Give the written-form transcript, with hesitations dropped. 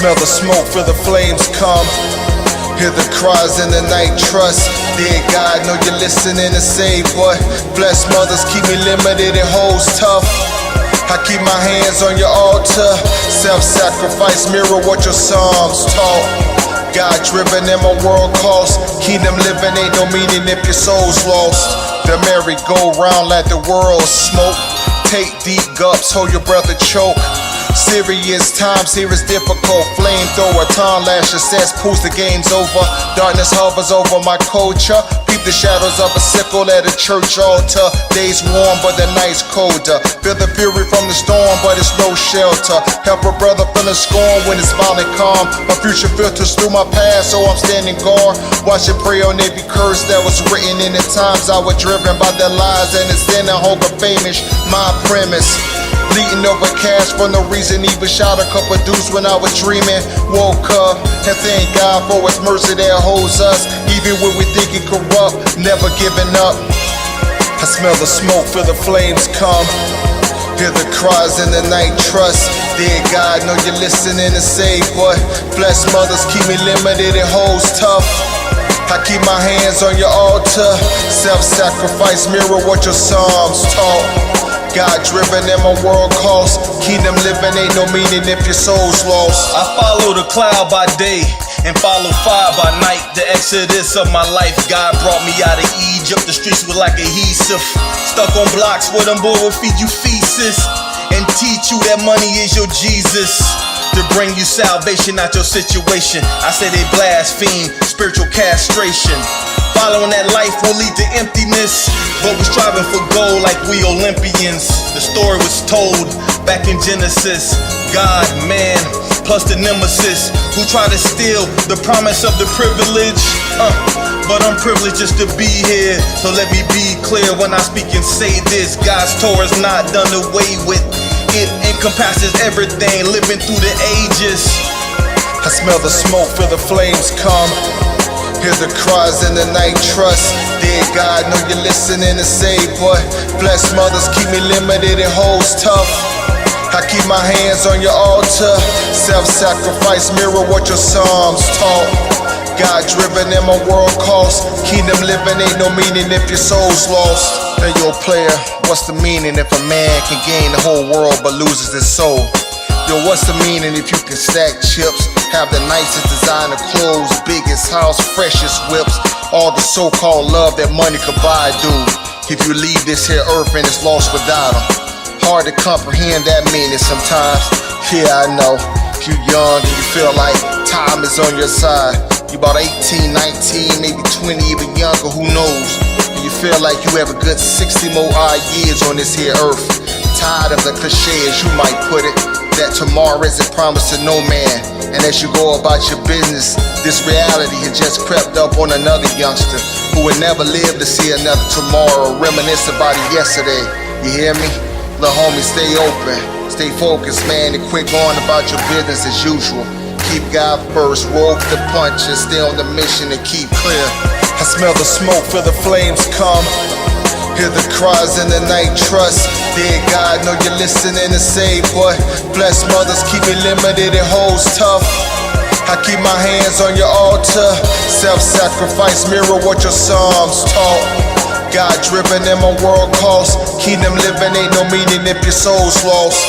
smell the smoke, feel the flames come. Hear the cries in the night, trust. Dear God, know you're listening and say, boy, blessed mothers keep me limited, it holds tough. I keep my hands on your altar. Self-sacrifice, mirror what your psalms taught. God driven in my world cost. Kingdom living ain't no meaning if your soul's lost. The merry-go-round, let the world smoke. Take deep gulps, hold your breath and choke. Serious times here is difficult. Flamethrower, tongue lashes, says pools, the game's over. Darkness hovers over my culture. Peep the shadows of a sickle at a church altar. Days warm, but the night's colder. Feel the fury from the storm, but it's no shelter. Help a brother feeling scorn when it's violent calm. My future filters through my past, so I'm standing guard. Watch and pray on every curse that was written in the times I was driven by their lies. And it's in a hunger famish, my premise. Bleeding over cash for no reason. Even shot a couple dudes when I was dreaming. Woke up and thank God for his mercy that holds us. Even when we think it corrupt, never giving up. I smell the smoke, feel the flames come. Hear the cries in the night, trust. Dear God, know you're listening and say, boy, blessed mothers keep me limited, it holds tough. I keep my hands on your altar. Self-sacrifice, mirror what your psalms taught. God driven in my world cost. Kingdom living ain't no meaning if your soul's lost. I follow the cloud by day and follow fire by night. The exodus of my life, God brought me out of Egypt. The streets were like adhesive. Stuck on blocks where them boys will feed you feces and teach you that money is your Jesus. To bring you salvation out your situation. I say they blaspheme, spiritual castration. Following that life will lead to emptiness, but we're striving for gold like we Olympians. The story was told back in Genesis. God, man, plus the nemesis who try to steal the promise of the privilege. But I'm privileged just to be here. So let me be clear when I speak and say this. God's Torah is not done away with. It encompasses everything, living through the ages. I smell the smoke, feel the flames come. Hear the cries in the night, trust. Dear God, know you're listening and say, boy, blessed mothers keep me limited, it holds tough. I keep my hands on your altar. Self-sacrifice, mirror what your psalms taught. God driven in my world cost. Kingdom living ain't no meaning if your soul's lost. Hey yo player, what's the meaning if a man can gain the whole world but loses his soul? Yo, what's the meaning if you can stack chips, have the nicest designer clothes, biggest house, freshest whips, all the so-called love that money could buy, dude? If you leave this here earth and it's lost without them. Hard to comprehend that meaning sometimes. Yeah, I know. If you young and you feel like time is on your side. You about 18, 19, maybe 20, even younger, who knows? And you feel like you have a good 60 more odd years on this here earth. Tired of the cliche, as you might put it, that tomorrow isn't promised to no man. And as you go about your business, this reality has just crept up on another youngster who would never live to see another tomorrow, reminisce about it yesterday. You hear me? Little homie, stay open, stay focused, man, and quit going about your business as usual. Keep God first, roll with the punch, and stay on the mission and keep clear. I smell the smoke, feel the flames come. Hear the cries in the night, trust. Dear God, know you're listening and say, boy, blessed mothers keep me limited, it holds tough. I keep my hands on your altar. Self-sacrifice, mirror what your psalms taught. God driven in my world cost. Kingdom living ain't no meaning if your soul's lost.